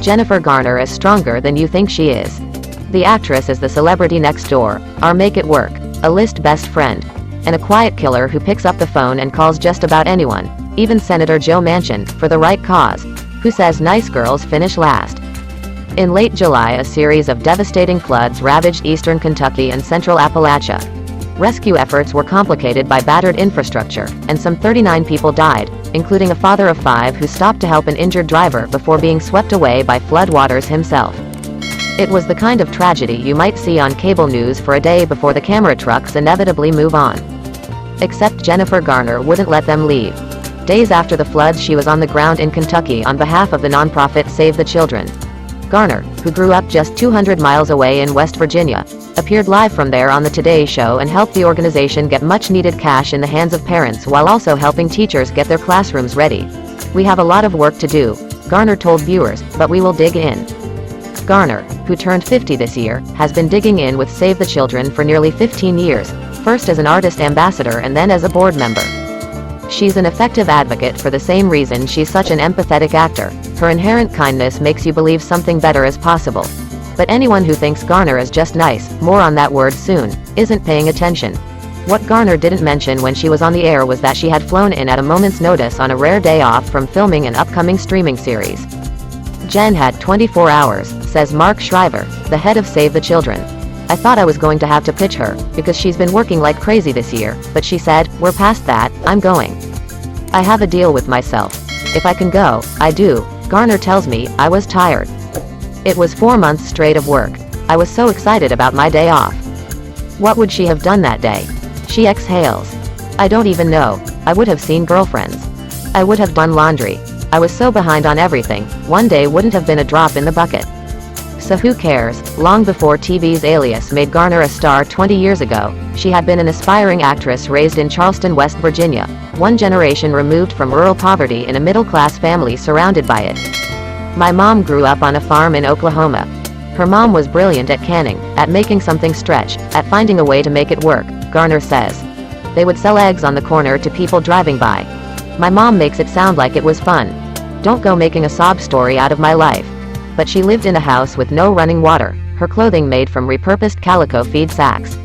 Jennifer Garner is stronger than you think she is. The actress is the celebrity next door, our make it work, a list best friend, and a quiet killer who picks up the phone and calls just about anyone, even Senator Joe Manchin, for the right cause, who says nice girls finish last. In late July, a series of devastating floods ravaged eastern Kentucky and central Appalachia. Rescue efforts were complicated by battered infrastructure, and some 39 people died, including a father of 5 who stopped to help an injured driver before being swept away by floodwaters himself. It was the kind of tragedy you might see on cable news for a day before the camera trucks inevitably move on. Except Jennifer Garner wouldn't let them leave. Days after the floods, she was on the ground in Kentucky on behalf of the nonprofit Save the Children. Garner, who grew up just 200 miles away in West Virginia, appeared live from there on the Today Show and helped the organization get much-needed cash in the hands of parents while also helping teachers get their classrooms ready. "We have a lot of work to do," Garner told viewers, "but we will dig in." Garner, who turned 50 this year, has been digging in with Save the Children for nearly 15 years, first as an artist ambassador and then as a board member. She's an effective advocate for the same reason she's such an empathetic actor. Her inherent kindness makes you believe something better is possible. But anyone who thinks Garner is just nice, more on that word soon, isn't paying attention. What Garner didn't mention when she was on the air was that she had flown in at a moment's notice on a rare day off from filming an upcoming streaming series. "Jen had 24 hours, says Mark Shriver, the head of Save the Children. "I thought I was going to have to pitch her, because she's been working like crazy this year, but she said, 'We're past that, I'm going. I have a deal with myself. If I can go, I do.' Garner tells me, 'I was tired. It was 4 months straight of work. I was so excited about my day off.' What would she have done that day? She exhales. 'I don't even know. I would have seen girlfriends. I would have done laundry. I was so behind on everything, one day wouldn't have been a drop in the bucket.' So who cares? Long before TV's Alias made Garner a star 20 years ago, she had been an aspiring actress raised in Charleston, West Virginia, one generation removed from rural poverty in a middle-class family surrounded by it. "My mom grew up on a farm in Oklahoma. Her mom was brilliant at canning, at making something stretch, at finding a way to make it work," Garner says. "They would sell eggs on the corner to people driving by. My mom makes it sound like it was fun. Don't go making a sob story out of my life." But she lived in a house with no running water, her clothing made from repurposed calico feed sacks.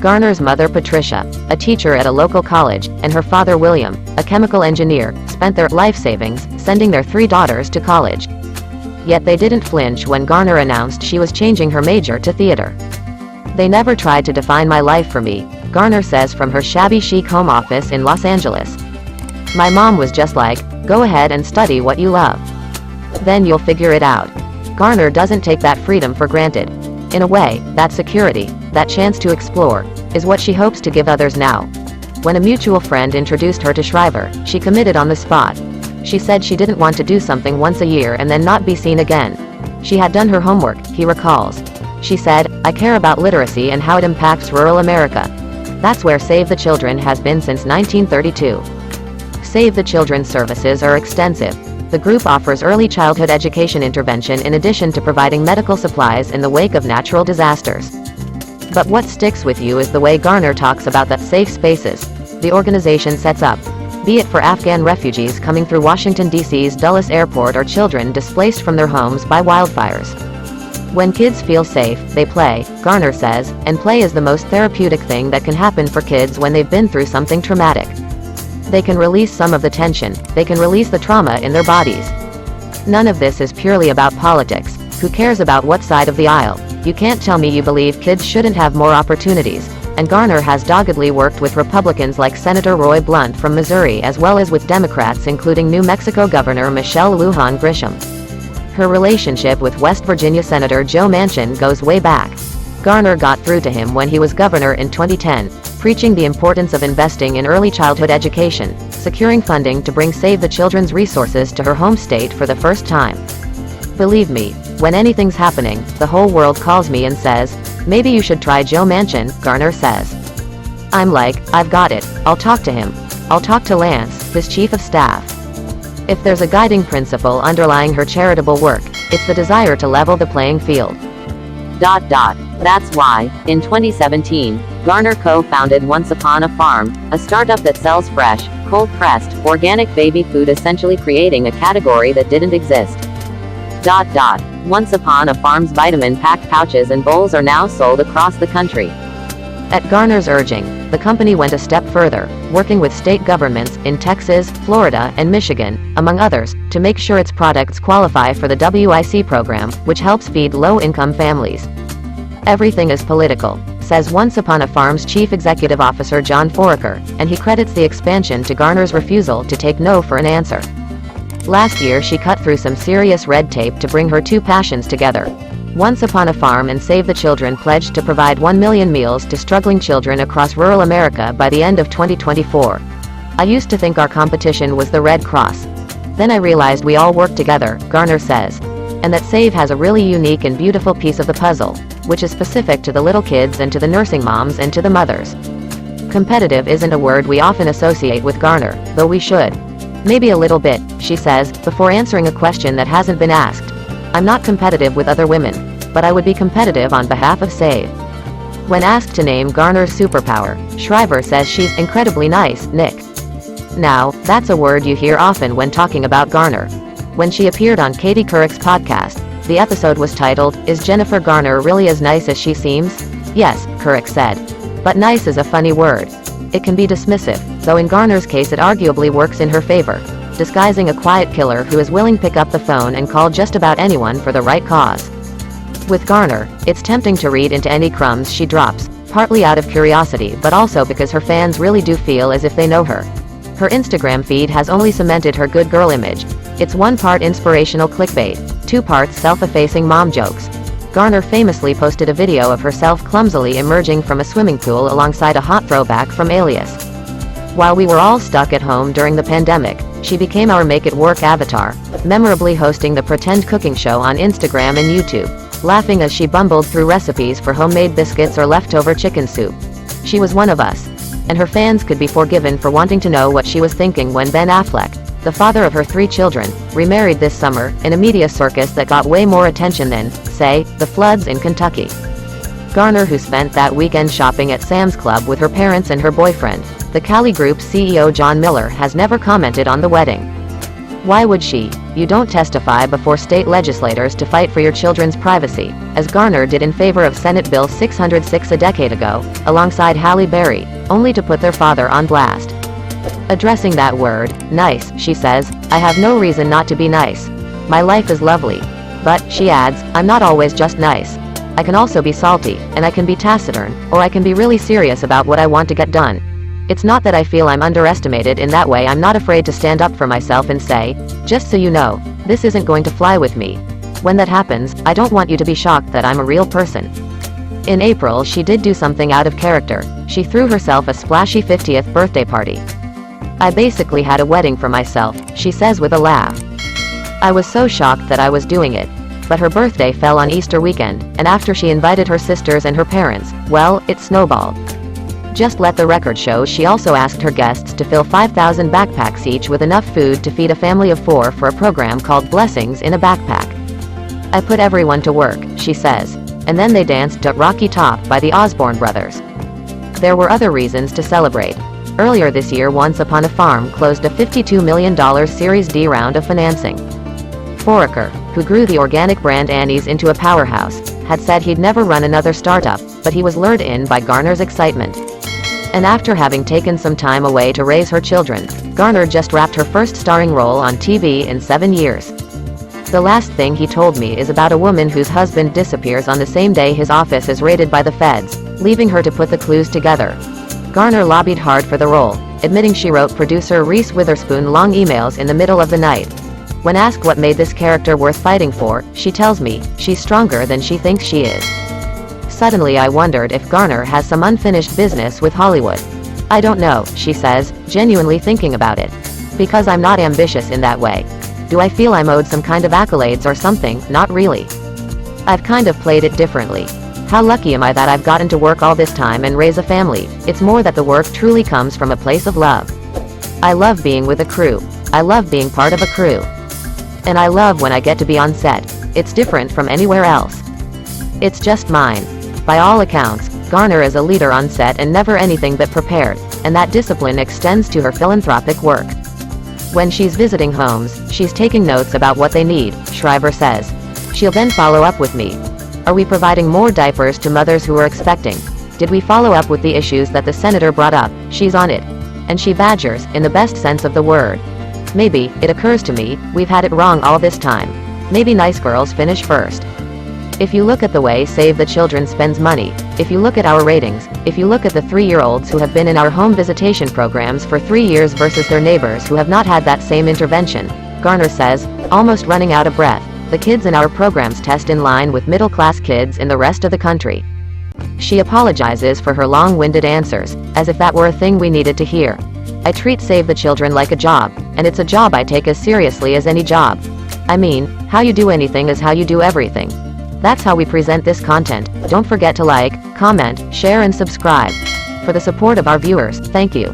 Garner's mother Patricia, a teacher at a local college, and her father William, a chemical engineer, spent their life savings sending their 3 daughters to college. Yet they didn't flinch when Garner announced she was changing her major to theater. "They never tried to define my life for me," Garner says from her shabby chic home office in Los Angeles. "My mom was just like, 'Go ahead and study what you love. Then you'll figure it out.'" Garner doesn't take that freedom for granted. In a way, that security, that chance to explore, is what she hopes to give others now. When a mutual friend introduced her to Shriver, she committed on the spot. She said she didn't want to do something once a year and then not be seen again. She had done her homework, he recalls. She said, "I care about literacy and how it impacts rural America. That's where Save the Children has been since 1932. Save the Children services are extensive. The group offers early childhood education intervention in addition to providing medical supplies in the wake of natural disasters. But what sticks with you is the way Garner talks about the safe spaces the organization sets up, be it for Afghan refugees coming through Washington, D.C.'s Dulles Airport or children displaced from their homes by wildfires. When kids feel safe, they play, Garner says, and play is the most therapeutic thing that can happen for kids when they've been through something traumatic. They can release some of the tension, they can release the trauma in their bodies. None of this is purely about politics. Who cares about what side of the aisle? You can't tell me you believe kids shouldn't have more opportunities. And Garner has doggedly worked with Republicans like Senator Roy Blunt from Missouri as well as with Democrats including New Mexico Governor Michelle Lujan Grisham. Her relationship with West Virginia Senator Joe Manchin goes way back. Garner got through to him when he was governor in 2010, preaching the importance of investing in early childhood education, securing funding to bring Save the Children's resources to her home state for the first time. "Believe me, when anything's happening, the whole world calls me and says, 'Maybe you should try Joe Manchin,'" Garner says. "I'm like, I've got it, I'll talk to him. I'll talk to Lance, his chief of staff." If there's a guiding principle underlying her charitable work, it's the desire to level the playing field. That's why, in 2017, Garner co-founded Once Upon a Farm, a startup that sells fresh, cold-pressed, organic baby food, essentially creating a category that didn't exist. Once upon a farm's vitamin-packed pouches and bowls are now sold across the country. At Garner's urging, the company went a step further, working with state governments in Texas, Florida, and Michigan, among others, to make sure its products qualify for the WIC program, which helps feed low-income families. Everything is political, says Once Upon a Farm's Chief Executive Officer John Foraker, and he credits the expansion to Garner's refusal to take no for an answer. Last year she cut through some serious red tape to bring her two passions together. Once Upon a Farm and Save the Children pledged to provide 1 million meals to struggling children across rural America by the end of 2024. I used to think our competition was the Red Cross. Then I realized we all work together, Garner says. And that Save has a really unique and beautiful piece of the puzzle, which is specific to the little kids and to the nursing moms and to the mothers. Competitive isn't a word we often associate with Garner, though we should. Maybe a little bit, she says, before answering a question that hasn't been asked. I'm not competitive with other women, but I would be competitive on behalf of Save. When asked to name Garner's superpower, Shriver says she's incredibly nice, Nick. Now, that's a word you hear often when talking about Garner. When she appeared on Katie Couric's podcast, the episode was titled, Is Jennifer Garner Really As Nice As She Seems? Yes, Couric said. But nice is a funny word. It can be dismissive, though in Garner's case it arguably works in her favor, disguising a quiet killer who is willing to pick up the phone and call just about anyone for the right cause. With Garner, it's tempting to read into any crumbs she drops, partly out of curiosity but also because her fans really do feel as if they know her. Her Instagram feed has only cemented her good girl image. It's 1 part inspirational clickbait, 2 parts self-effacing mom jokes. Garner famously posted a video of herself clumsily emerging from a swimming pool alongside a hot throwback from Alias. While we were all stuck at home during the pandemic, she became our Make It Work avatar, memorably hosting the pretend cooking show on Instagram and YouTube, laughing as she bumbled through recipes for homemade biscuits or leftover chicken soup. She was one of us. And her fans could be forgiven for wanting to know what she was thinking when Ben Affleck, the father of her 3 children, remarried this summer, in a media circus that got way more attention than, say, the floods in Kentucky. Garner, who spent that weekend shopping at Sam's Club with her parents and her boyfriend, the Cali Group's CEO John Miller, has never commented on the wedding. Why would she? You don't testify before state legislators to fight for your children's privacy, as Garner did in favor of Senate Bill 606 a decade ago, alongside Halle Berry, only to put their father on blast. Addressing that word, nice, she says, I have no reason not to be nice. My life is lovely. But, she adds, I'm not always just nice. I can also be salty, and I can be taciturn, or I can be really serious about what I want to get done. It's not that I feel I'm underestimated in that way. I'm not afraid to stand up for myself and say, just so you know, this isn't going to fly with me. When that happens, I don't want you to be shocked that I'm a real person. In April she did do something out of character. She threw herself a splashy 50th birthday party. I basically had a wedding for myself, she says with a laugh. I was so shocked that I was doing it. But her birthday fell on Easter weekend, and after she invited her sisters and her parents, well, it snowballed. Just let the record show she also asked her guests to fill 5,000 backpacks each with enough food to feed a family of 4 for a program called Blessings in a Backpack. I put everyone to work, she says. And then they danced to Rocky Top by the Osborne Brothers. There were other reasons to celebrate. Earlier this year Once Upon a Farm closed a $52 million Series D round of financing. Foraker, who grew the organic brand Annie's into a powerhouse, had said he'd never run another startup, but he was lured in by Garner's excitement. And after having taken some time away to raise her children, Garner just wrapped her first starring role on TV in 7 years. The last thing he told me is about a woman whose husband disappears on the same day his office is raided by the feds, leaving her to put the clues together. Garner lobbied hard for the role, admitting she wrote producer Reese Witherspoon long emails in the middle of the night. When asked what made this character worth fighting for, she tells me, she's stronger than she thinks she is. Suddenly I wondered if Garner has some unfinished business with Hollywood. I don't know, she says, genuinely thinking about it. Because I'm not ambitious in that way. Do I feel I'm owed some kind of accolades or something? Not really. I've kind of played it differently. How lucky am I that I've gotten to work all this time and raise a family? It's more that the work truly comes from a place of love. I love being with a crew. I love being part of a crew. And I love when I get to be on set. It's different from anywhere else. It's just mine. By all accounts, Garner is a leader on set and never anything but prepared, and that discipline extends to her philanthropic work. When she's visiting homes, she's taking notes about what they need, Shriver says. She'll then follow up with me. Are we providing more diapers to mothers who are expecting? Did we follow up with the issues that the senator brought up? She's on it. And she badgers, in the best sense of the word. Maybe, it occurs to me, we've had it wrong all this time. Maybe nice girls finish first. If you look at the way Save the Children spends money, if you look at our ratings, if you look at the 3-year-olds who have been in our home visitation programs for 3 years versus their neighbors who have not had that same intervention, Garner says, almost running out of breath, the kids in our programs test in line with middle-class kids in the rest of the country. She apologizes for her long-winded answers, as if that were a thing we needed to hear. I treat Save the Children like a job, and it's a job I take as seriously as any job. I mean, how you do anything is how you do everything. That's how we present this content. Don't forget to like, comment, share and subscribe. For the support of our viewers, thank you.